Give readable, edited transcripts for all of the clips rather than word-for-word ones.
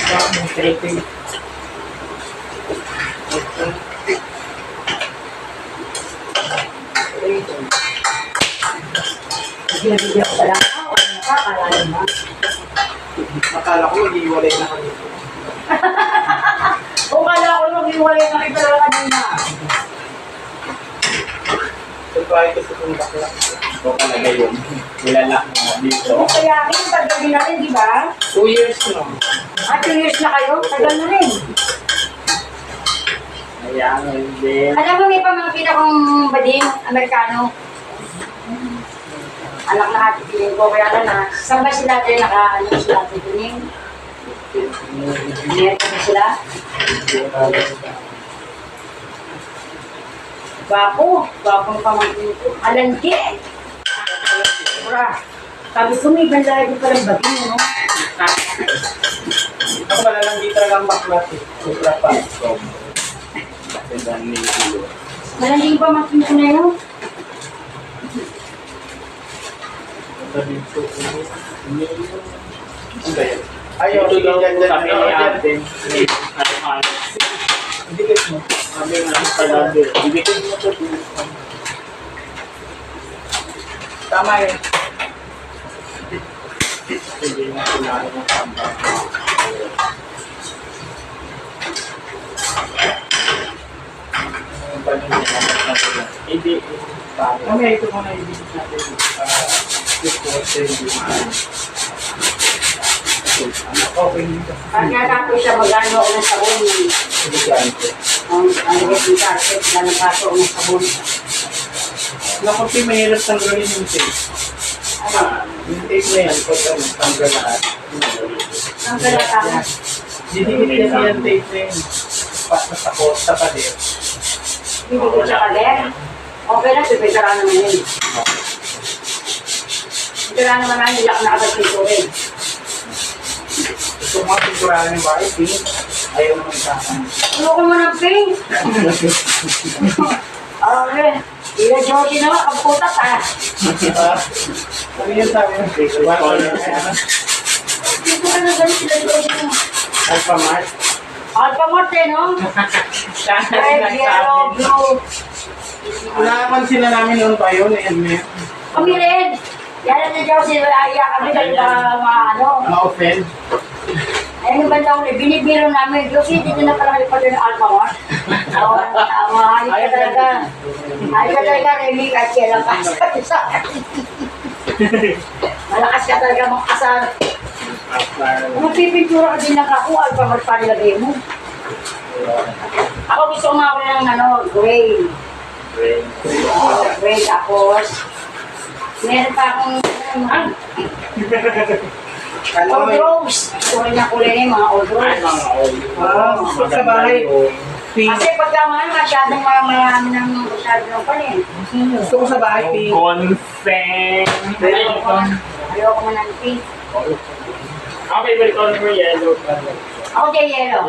Tripping. Bigyan ko lang. Ano ka? Akala mo. Akala ko mag-iwalay na kami. Kung kala ko mag-iwalay na kayo talaga kanina. Surprise kasi kung bakla. Ito talaga yun. Nilalak mo dito. Kaya akin, tagal din natin, di ba? 2 years no. 2 years na kayo, tagal na rin. Ayan, hindi. Alam mo, may pamangkin akong bading, Amerikano. Anak na ati piling ko, kaya alam na, saan ba sila tayo naka-ano sila ati piling? Meron na sila? Gwapo, gwapong pamangkin ko. Alandi. Mura. Sabi ko, may bandaya ko palang bading, no? Ako pala lang di talaga ang baklat eh. Sobra pa. Malanding pamangkin ko na yun. Ayaw, hindi dyan dyan. Sabi ni ate, Dikit mo. sabi nga pala, ibigay mo ito. Tama yun. Hindi mo sinalo ng tambak. Hindi, pare. Mamaya ito muna ibigit natin. Reporter, hindi maano. Okay dito. Pagkatapos siya mag-ano ako ng sabon. Elegante. Ang naging target, nanapaso ako ng sabon. Naku, Pi, mahirap tanggalin yung tape. Ano? Yung tape na yan, pag ano, tanggal lahat. Ang galata. Didikit yan yung tape na yun. Sa sa pader. Hindi ko siya kaler. Okay lang, pipitara naman yun. Pipitara naman namin, nilak na agad dito rin. Gusto mo pinturahan yung bahay, Pi. Ayaw naman sa akin. Ano ko mo ng pink? Okay. Ila Joji naman, kaputat ha. Ano yun sabi mo? Dito ka na ganit sila Joji mo. Alphamart. Alphamart eh, no? Red, yellow, blue. Napansin na namin noon pa yun, eh. Kami rin. Yan na Joji, iya kami dahil ano. Ma-offend. Ayun yung banda ko, binibiro namin. Joji, dito na pala kayo pa doon ng Alphamart. Ayun ka talaga. Ayun ka talaga, Remy, kahit kailan ka sa malakas ka talaga makasal. Kung pipintura ka din ng ako, Alphamart pa nilagay mo. Ako gusto ko nga ako ng ano, gray. Gray, tapos meron pa akong old rose. Gusto rin na kulay na yung mga old rose. Sa bahay. Pink. Kasi pagka mahal, masyadong marami ng masyadong panin. Gusto ko sa bahay, Pink. Consent. Ayoko mo ng pink. Ang favorite color mo yellow. Ako din yellow.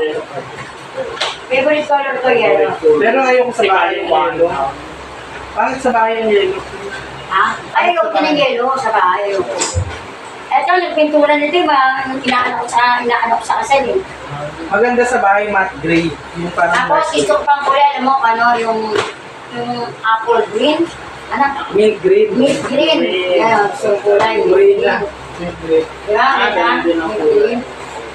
Favorite color ko yellow. Pero ayoko sa bahay yung yellow. Bakit sa bahay yung yellow? Ha? Ayoko din ng yellow sa bahay. Ayoko. Eto, nagpintura nito ba? Inaano ko sa kasal eh. Maganda sa bahay, matte gray. Yung parang Tapos gusto ko pang kulay, alam mo, ano, yung apple green. Ano? mint green. Mint green. Yan, gusto ko kulay. Green na. Mint green. Diba? Ganda? Mint green.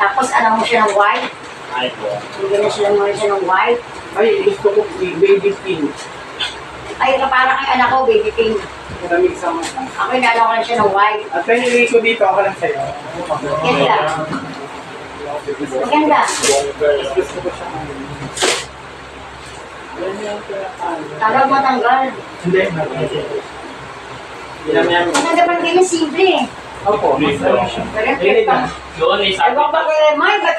Tapos ano mo siya ng white. Ay po. Bigyan na sila mo siya ng white. Ay, gusto ko baby pink. Ay, parang ang anak ko, baby pink. Maraming sama. Ako inalaw ko lang siya ng white. At kaya nilagay ko dito, ako lang sa'yo. Ganda. Maganda. Gusto ko siya. Talagang matanggal. Hindi. Yan yan. Ang ganda pa ganyan, simple eh. Opo, masaya siya. Pero Hindi na. Doon ay sabi ewan ko. ba kay May, ba't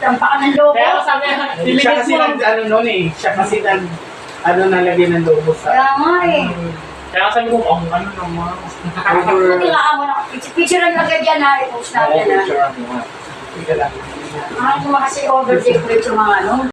tampakan ng lobo? Kaya sabi niya, Siya diligid kasi mo. ano noon eh. Siya kasi nalagay ng logo sa... Kaya nga eh. Kaya sabi ko, oh, ano naman. Hindi nga mo na, picture lang agad yan ha, i-post natin ha. Sige lang. Ano kasi over-decorate yung mga ano.